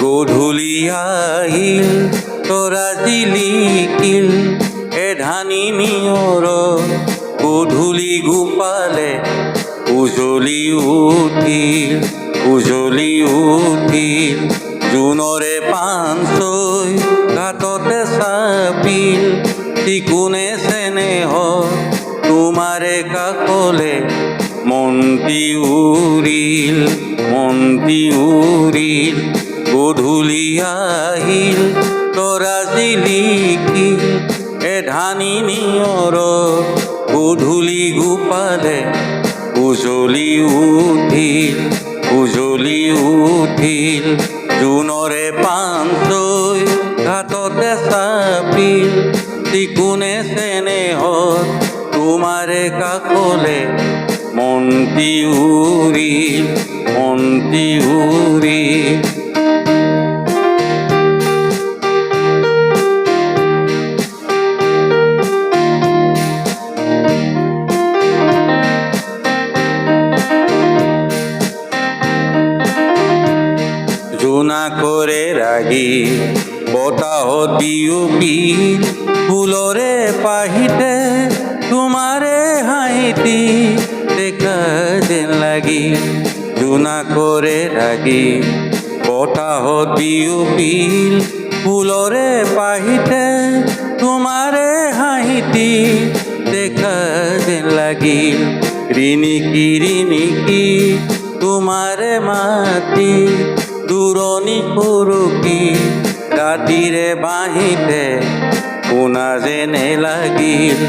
গধূলি আহিল তৰা জিলিকিল এধানি নিয়ৰ গধূলি গোপালে উজলি উঠিল জোনৰে পাঞ্চৈ ঘাটতে চাপিল চিকুণে চেনেহ তোমাৰে কাষলে মন্তি উৰিল গধূলি আহিল তৰা জিলিকিল এধানি নিয়ৰ গধূলি গোপালে উজলি উঠিল জোনৰে পাঞ্চৈ ঘাটতে চাপিল চিকুণে চেনেহ তোমাৰে কাষলে মন্তি উৰিল জোনাকৰে ৰাগি বতাহত বিয়পিল ফুলৰে পাহিতে তোমাৰে হাঁহিতি দেখা যেন লাগিল জোনাকৰে ৰাগি বতাহত বিয়পিল ফুলৰে পাহিতে তোমাৰে হাঁহিতি দেখা যেন লাগিল ৰিণিকি তোমাৰে মাতি দূৰণি সৰুকি ৰাতিৰে বাঁহিতে শুনা যেনে লাগিল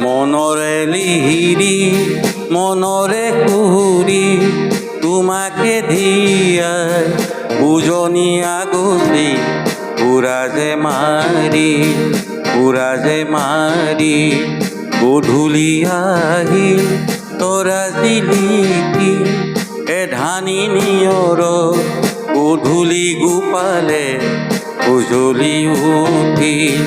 মনৰে লিহিৰি মনৰে সুহুৰি তোমাকে ধিয়াই উজনি আগচি উৰা যে মাৰি গধূলি আহিল তৰা জিলিকিল এধানি নিয়ৰ গধূলি গোপালে উজলি উঠিল